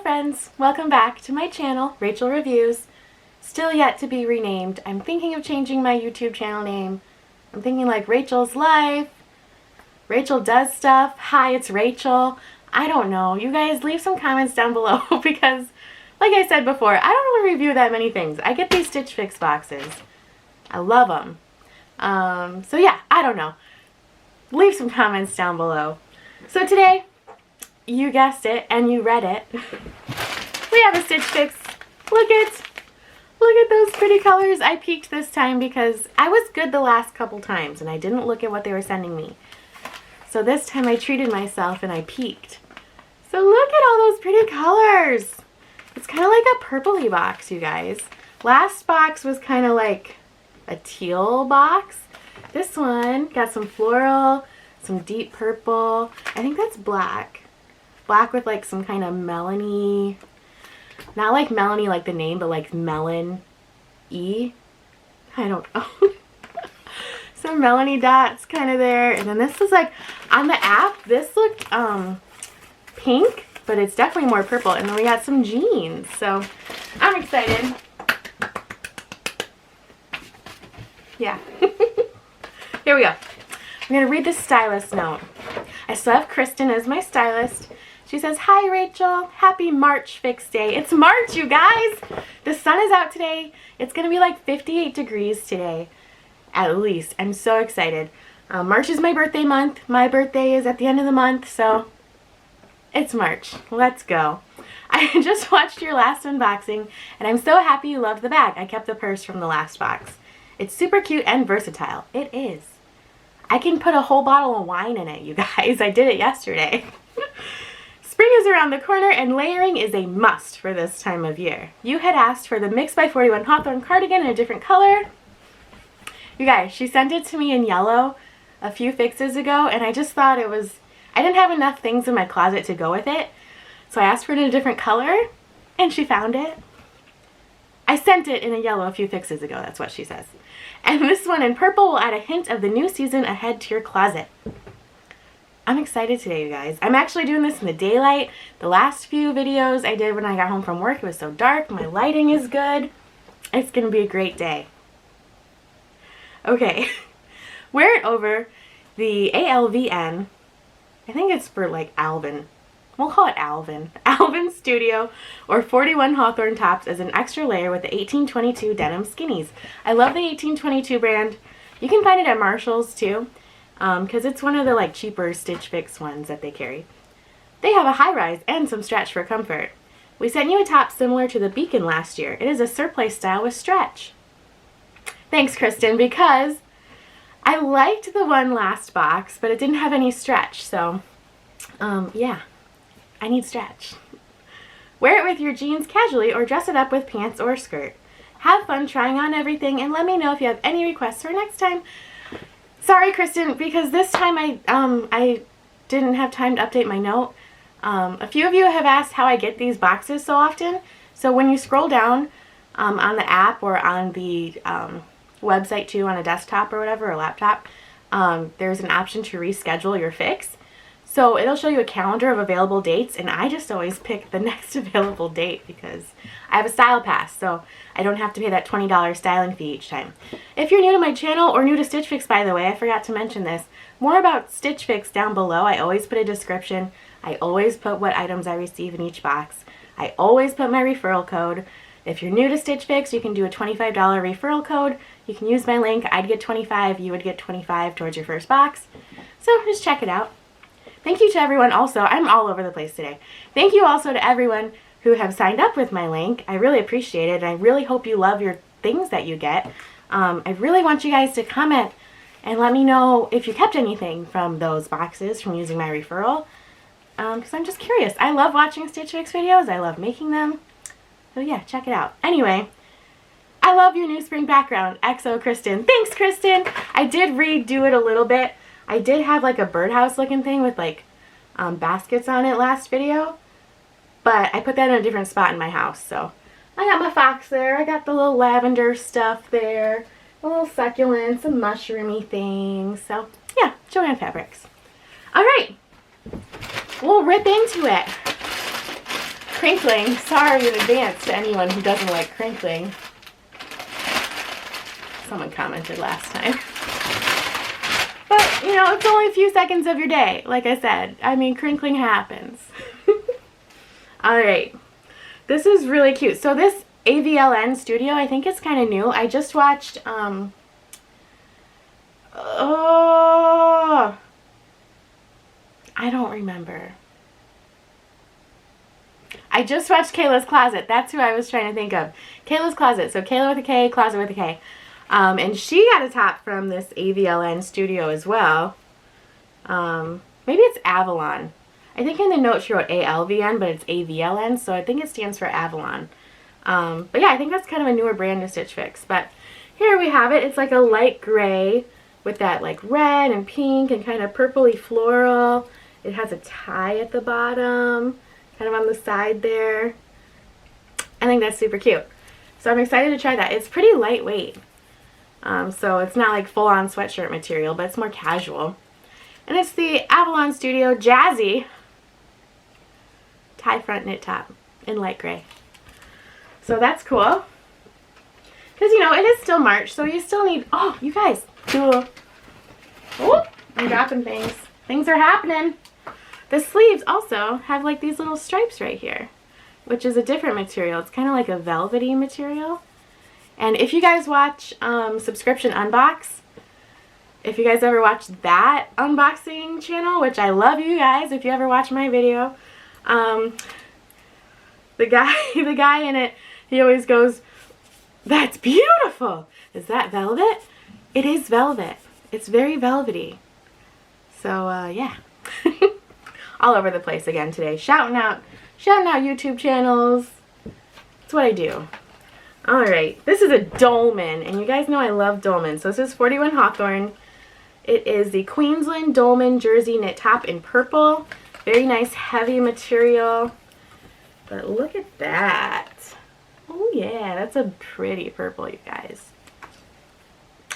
friends, welcome back to my channel, Rachel Reviews. Still yet to be renamed. I'm thinking of changing my YouTube channel name. I'm thinking like Rachel's Life, Rachel Does Stuff, Hi It's Rachel. I don't know. You guys leave some comments down below because like I said before, I don't really review that many things. I get these Stitch Fix boxes. I love them. So yeah, I don't know. Leave some comments down below. So today, you guessed it and you read it, we have a Stitch Fix. Look at those pretty colors. I peeked this time because I was good the last couple times and I didn't look at what they were sending me. So this time I treated myself and I peeked. So look at all those pretty colors. It's kind of like a purpley box, you guys. Last box was kind of like a teal box. This one got some floral, some deep purple. I think that's black. Black with like some kind of melony, not like Melanie like the name, but like melon-y. I don't know. Some melony dots kind of there. And then this is like, on the app, this looked pink, but it's definitely more purple. And then we got some jeans. So I'm excited. Yeah. Here we go. I'm going to read the stylist note. I still have Kristen as my stylist. She says, "Hi Rachel, happy March Fix Day." It's March, you guys! The sun is out today. It's going to be like 58 degrees today, at least. I'm so excited. March is my birthday month. My birthday is at the end of the month, so it's March. Let's go. I just watched your last unboxing, and I'm so happy you loved the bag. I kept the purse from the last box. It's super cute and versatile. It is. I can put a whole bottle of wine in it, you guys. I did it yesterday. Spring is around the corner and layering is a must for this time of year. You had asked for the Mix by 41 Hawthorn cardigan in a different color. You guys, she sent it to me in yellow a few fixes ago and I just thought it was, I didn't have enough things in my closet to go with it. So I asked for it in a different color and she found it. I sent it in a yellow a few fixes ago, that's what she says. And this one in purple will add a hint of the new season ahead to your closet. I'm excited today, you guys. I'm actually doing this in the daylight. The last few videos I did when I got home from work, it was so dark. My lighting is good. It's going to be a great day. Okay. Wear it over the ALVN. I think it's for like Alvin. We'll call it Alvin. Alvin Studio or 41 Hawthorn tops as an extra layer with the 1822 denim skinnies. I love the 1822 brand. You can find it at Marshall's too. Because it's one of the like cheaper Stitch Fix ones that they carry. They have a high rise and some stretch for comfort. We sent you a top similar to the Beacon last year. It is a surplice style with stretch. Thanks, Kristen, because I liked the one last box, but it didn't have any stretch, so yeah, I need stretch. Wear it with your jeans casually or dress it up with pants or skirt. Have fun trying on everything and let me know if you have any requests for next time. Sorry, Kristen, because this time I didn't have time to update my note. A few of you have asked how I get these boxes so often. So when you scroll down on the app or on the website too, on a desktop or whatever, or laptop, there's an option to reschedule your fix. So it'll show you a calendar of available dates, and I just always pick the next available date because I have a style pass, so I don't have to pay that $20 styling fee each time. If you're new to my channel or new to Stitch Fix, by the way, I forgot to mention this. More about Stitch Fix down below. I always put a description. I always put what items I receive in each box. I always put my referral code. If you're new to Stitch Fix, you can do a $25 referral code. You can use my link. I'd get $25. You would get $25 towards your first box. So just check it out. Thank you to everyone also. I'm all over the place today. Thank you also to everyone who have signed up with my link. I really appreciate it, and I really hope you love your things that you get. I really want you guys to comment and let me know if you kept anything from those boxes from using my referral, because I'm just curious. I love watching Stitch Fix videos. I love making them. So yeah, check it out. Anyway, I love your new spring background. XO Kristen. Thanks, Kristen. I did redo it a little bit. I did have like a birdhouse looking thing with like baskets on it last video, but I put that in a different spot in my house. So I got my fox there. I got the little lavender stuff there, a little succulent, some mushroomy things. So yeah, Joanne Fabrics. All right, we'll rip into it. crinkling. Sorry in advance to anyone who doesn't like crinkling. Someone commented last time. But, you know, it's only a few seconds of your day. Like I said, I mean, crinkling happens. Alright. This is really cute. So this AVLN studio, I think it's kind of new. I just watched, oh, I don't remember. I just watched Kayla's Closet. That's who I was trying to think of. Kayla's Closet. So Kayla with a K, Closet with a K. And she got a top from this AVLN studio as well. Maybe it's AVLN. I think in the note she wrote ALVN, but it's AVLN, so I think it stands for AVLN. But yeah, I think that's kind of a newer brand to Stitch Fix. But here we have it. It's like a light gray with that like red and pink and kind of purpley floral. It has a tie at the bottom, kind of on the side there. I think that's super cute. So I'm excited to try that. It's pretty lightweight. So it's not like full-on sweatshirt material, but it's more casual. And it's the AVLN Studio Jazzy tie front knit top in light gray. So that's cool. Because, you know, it is still March, so you still need... Oh, you guys. Oh, I'm dropping things. Things are happening. The sleeves also have like these little stripes right here, which is a different material. It's kind of like a velvety material. And if you guys watch Subscription Unbox, if you guys ever watch that unboxing channel, which I love you guys if you ever watch my video, the guy in it, he always goes, "That's beautiful. Is that velvet?" It is velvet. It's very velvety. So yeah. All over the place again today. Shouting out YouTube channels. That's what I do. Alright, this is a Dolman, and you guys know I love Dolman. So this is 41 Hawthorn. It is the Queensland Dolman jersey knit top in purple. Very nice heavy material. But look at that. Oh yeah, that's a pretty purple, you guys.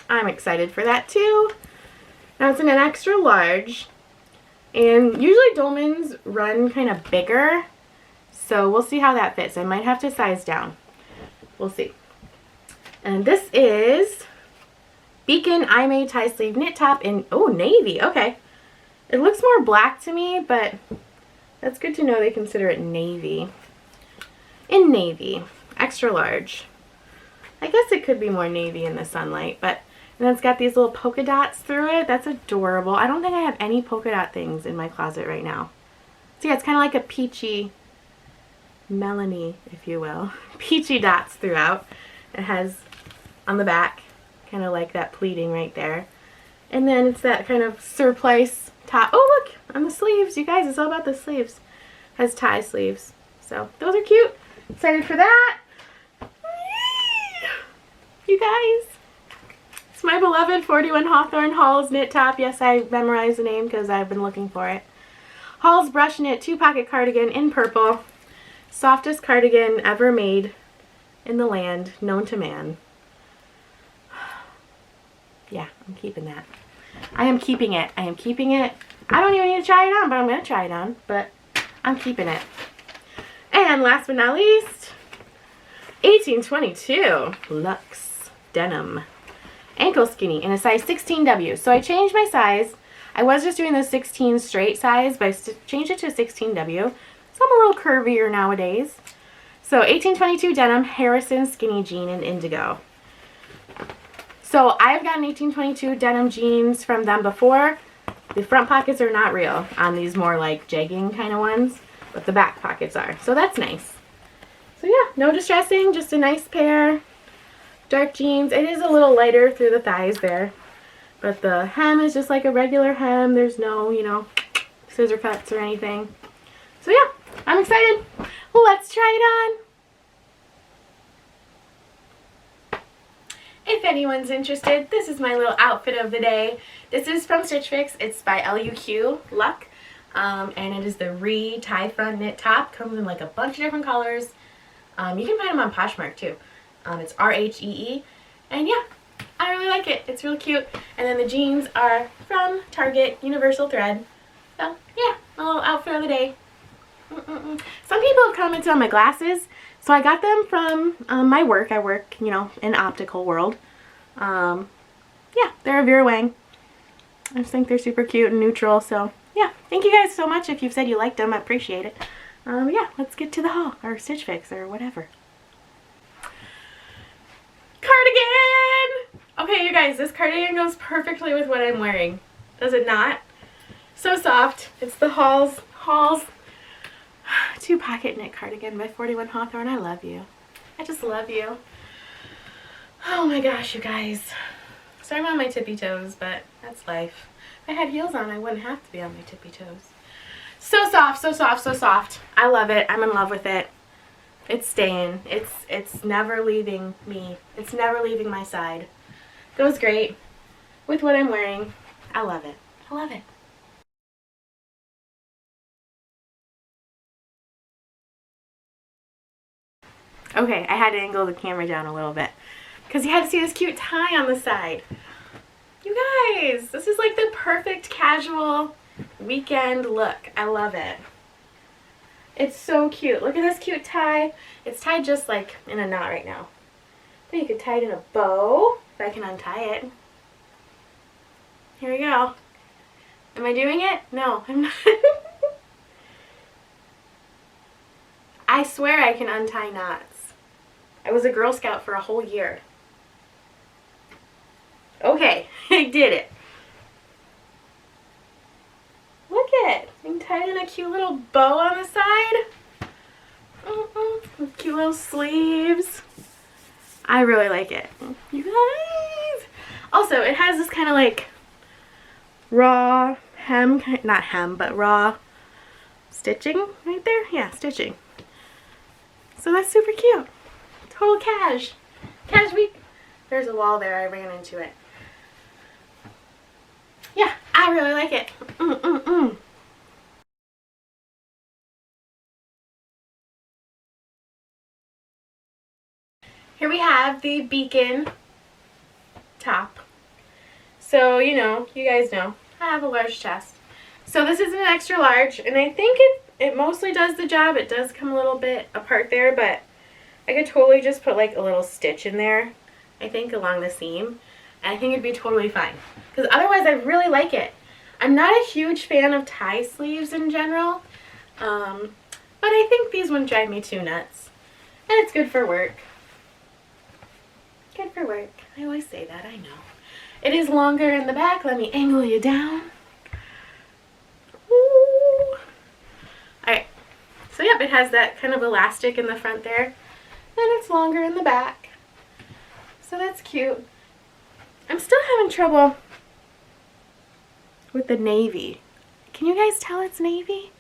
I'm excited for that too. Now it's in an extra large. And usually Dolmans run kind of bigger. So we'll see how that fits. I might have to size down. We'll see. And this is Beacon Imay tie sleeve knit top in, oh, navy. Okay. It looks more black to me, but that's good to know they consider it navy. In navy. Extra large. I guess it could be more navy in the sunlight, but and then it's got these little polka dots through it. That's adorable. I don't think I have any polka dot things in my closet right now. So yeah, it's kind of like a peachy Melanie, if you will. Peachy dots throughout. It has on the back kind of like that pleating right there. And then it's that kind of surplice top. Oh, look! On the sleeves. You guys, it's all about the sleeves. It has tie sleeves. So, those are cute. Excited for that. You guys. It's my beloved 41 Hawthorn Halls knit top. Yes, I memorized the name because I've been looking for it. Halls brush knit 2-pocket cardigan in purple. Softest cardigan ever made in the land, known to man. Yeah, I'm keeping that. I am keeping it. I am keeping it. I don't even need to try it on, but I'm going to try it on. But I'm keeping it. And last but not least, 1822 Luxe Denim. Ankle skinny in a size 16W. So I changed my size. I was just doing the 16 straight size, but I changed it to 16W. So I'm a little curvier nowadays. So 1822 denim, Harrison skinny jean in indigo. So I've gotten 1822 denim jeans from them before. The front pockets are not real on these more like jegging kind of ones, but the back pockets are. So that's nice. So yeah, no distressing, just a nice pair. Dark jeans. It is a little lighter through the thighs there, but the hem is just like a regular hem. There's no, you know, scissor cuts or anything. So yeah, I'm excited. Let's try it on. If anyone's interested, this is my little outfit of the day. This is from Stitch Fix. It's by LUQ Luck, and it is the tie front knit top. Comes in like a bunch of different colors. You can find them on Poshmark too. It's RHEE, and yeah, I really like it. It's really cute. And then the jeans are from Target Universal Thread. So yeah, my little outfit of the day. Some people have commented on my glasses. So I got them from my work. I work, you know, in optical world. Yeah, they're a Vera Wang. I just think they're super cute and neutral. So yeah, thank you guys so much if you've said you liked them. I appreciate it. Yeah, let's get to the haul or Stitch Fix or whatever. Cardigan! Okay, you guys, this cardigan goes perfectly with what I'm wearing. Does it not? So soft. It's the Halls 2 pocket knit cardigan by 41 Hawthorn. I love you. I just love you. Oh my gosh, you guys. Sorry I'm on my tippy toes, but that's life. If I had heels on, I wouldn't have to be on my tippy toes. So soft, so soft, so soft. I love it. I'm in love with it. It's staying. It's never leaving me. It's never leaving my side. Goes great with what I'm wearing. I love it. I love it. Okay, I had to angle the camera down a little bit because you had to see this cute tie on the side. You guys, this is like the perfect casual weekend look. I love it. It's so cute. Look at this cute tie. It's tied just like in a knot right now. But you could tie it in a bow if I can untie it. Here we go. Am I doing it? No, I'm not. I swear I can untie knots. I was a Girl Scout for a whole year. Okay, I did it. Look at it. You can tie it in a cute little bow on the side. With cute little sleeves. I really like it. You guys. Also, it has this kind of like raw hem, not hem, but raw stitching right there. Yeah, stitching. So that's super cute. Total cash. Cash week. There's a wall there. I ran into it. Yeah, I really like it. Here we have the beacon top. So, you know, you guys know, I have a large chest. So this is an extra large, and I think it mostly does the job. It does come a little bit apart there, but I could totally just put like a little stitch in there, I think, along the seam. And I think it'd be totally fine. Because otherwise I really like it. I'm not a huge fan of tie sleeves in general. But I think these wouldn't drive me too nuts. And it's good for work. Good for work. I always say that, I know. It is longer in the back. Let me angle you down. Ooh. Alright. So yep, it has that kind of elastic in the front there. And it's longer in the back. So that's cute. I'm still having trouble with the navy. Can you guys tell it's navy?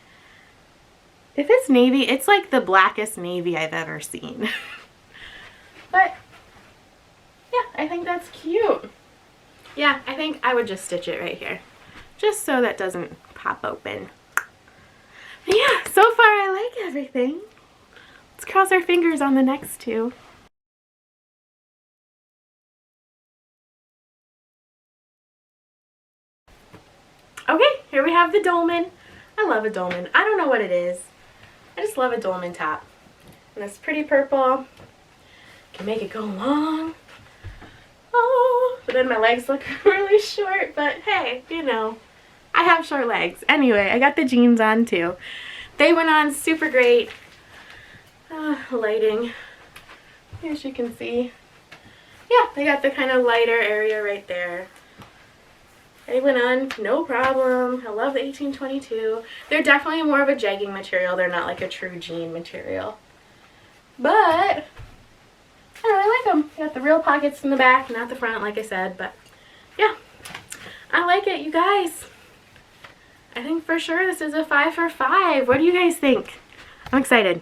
If it's navy, it's like the blackest navy I've ever seen. But yeah, I think that's cute. Yeah, I think I would just stitch it right here. Just so that doesn't pop open. But yeah, so far I like everything. Let's cross our fingers on the next two. Okay, here we have the Dolman. I love a Dolman. I don't know what it is. I just love a Dolman top. And it's pretty purple. Can make it go long. Oh, but then my legs look really short. But hey, you know, I have short legs. Anyway, I got the jeans on too. They went on super great. Lighting, as you can see. Yeah, they got the kind of lighter area right there. They went on no problem. I love the 1822. They're definitely more of a jegging material. They're not like a true jean material. But I really like them. Got the real pockets in the back, not the front like I said. But yeah, I like it, you guys. I think for sure this is a 5 for 5. What do you guys think? I'm excited.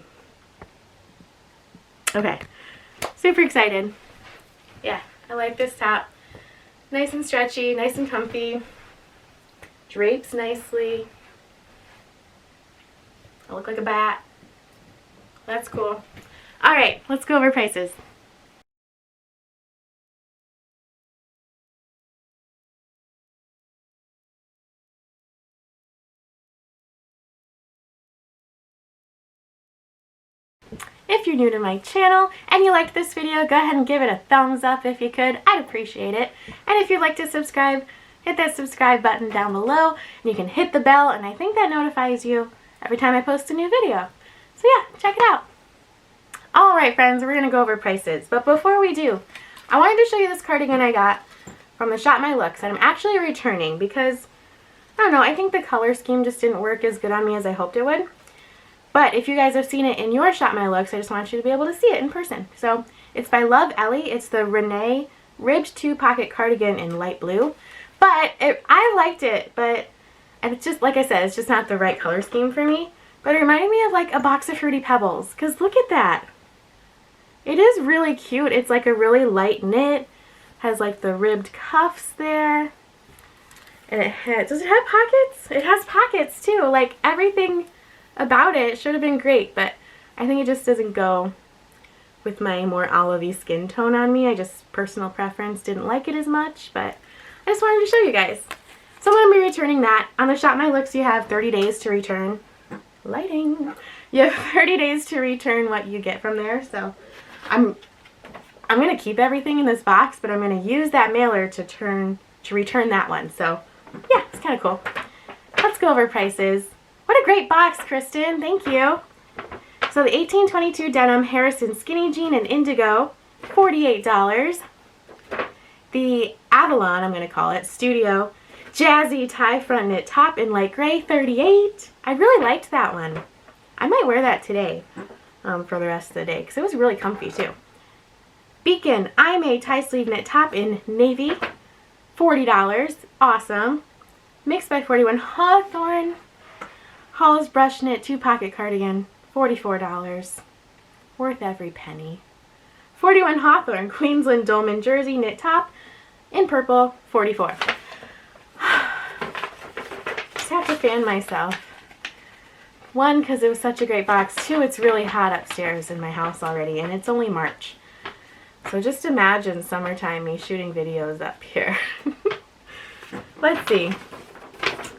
Okay, super excited. Yeah, I like this top. Nice and stretchy, nice and comfy. Drapes nicely. I look like a bat. That's cool. Alright, let's go over prices. If you're new to my channel and you liked this video, go ahead and give it a thumbs up if you could. I'd appreciate it. And if you'd like to subscribe, hit that subscribe button down below, and you can hit the bell, and I think that notifies you every time I post a new video. So yeah, check it out. Alright friends, we're going to go over prices. But before we do, I wanted to show you this cardigan I got from the Shop My Looks that I'm actually returning because, I don't know, I think the color scheme just didn't work as good on me as I hoped it would. But if you guys have seen it in your Shop My Looks, I just want you to be able to see it in person. So it's by Love Ellie. It's the Renee Ribbed 2-Pocket Cardigan in light blue. But I liked it, but it's just, like I said, it's just not the right color scheme for me. But it reminded me of like a box of Fruity Pebbles, because look at that. It is really cute. It's like a really light knit, has like the ribbed cuffs there. And does it have pockets? It has pockets too. Like everything about it should have been great, but I think it just doesn't go with my more olivey skin tone on me. I just, personal preference, didn't like it as much, but I just wanted to show you guys. So I'm going to be returning that. On the Shop My Looks, you have 30 days to return. Lighting. You have 30 days to return what you get from there. So I'm going to keep everything in this box, but I'm going to use that mailer to return that one. So yeah, it's kind of cool. Let's go over prices. What a great box, Kristen. Thank you. So the 1822 denim Harrison skinny jean in indigo, $48. The AVLN, I'm going to call it, Studio Jazzy tie front knit top in light gray, $38. I really liked that one. I might wear that today for the rest of the day because it was really comfy too. Beacon Imay tie sleeve knit top in navy, $40. Awesome. Mixed by 41 Hawthorn Hall's brush knit 2-pocket cardigan, $44. Worth every penny. 41 Hawthorn Queensland Dolman jersey knit top in purple, $44. Just have to fan myself. One, because it was such a great box. Two, it's really hot upstairs in my house already, and it's only March. So just imagine summertime me shooting videos up here. Let's see.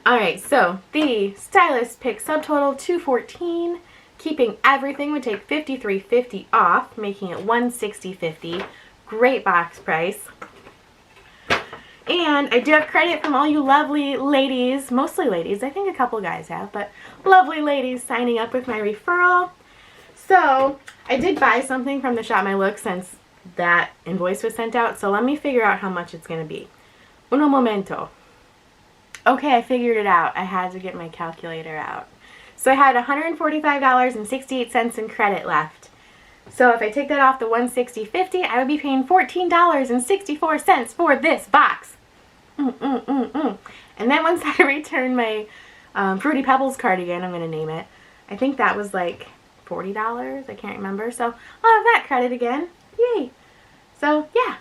Alright, so the Stylist pick subtotal $214. Keeping everything would take $53.50 off, making it $160.50. Great box price. And I do have credit from all you lovely ladies, mostly ladies, I think a couple guys have, but lovely ladies signing up with my referral. So I did buy something from the Shop My Look since that invoice was sent out, so let me figure out how much it's going to be. Uno momento. Okay, I figured it out. I had to get my calculator out. So I had $145.68 in credit left. So if I take that off the $160.50, I would be paying $14.64 for this box. And then once I return my Fruity Pebbles cardigan, I'm going to name it, I think that was like $40. I can't remember. So I'll have that credit again. Yay. So yeah,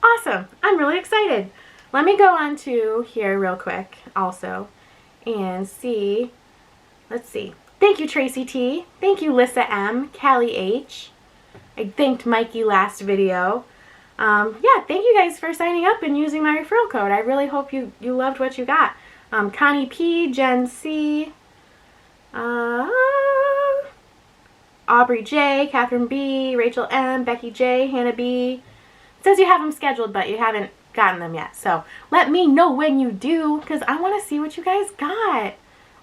awesome. I'm really excited. Let me go on to here real quick also and see. Let's see. Thank you, Tracy T. Thank you, Lissa M. Callie H. I thanked Mikey last video. Yeah, thank you guys for signing up and using my referral code. I really hope you loved what you got. Connie P, Jen C, Aubrey J, Catherine B, Rachel M, Becky J, Hannah B. It says you have them scheduled, but you haven't gotten them yet. So let me know when you do, because I want to see what you guys got.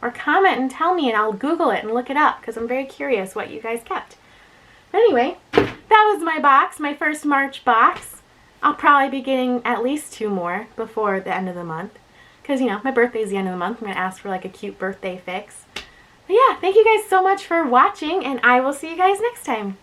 Or comment and tell me, and I'll Google it and look it up, because I'm very curious what you guys kept. Anyway, that was my box, my first March box. I'll probably be getting at least 2 more before the end of the month. Because, you know, my birthday's the end of the month. I'm going to ask for like a cute birthday fix. But yeah, thank you guys so much for watching, and I will see you guys next time.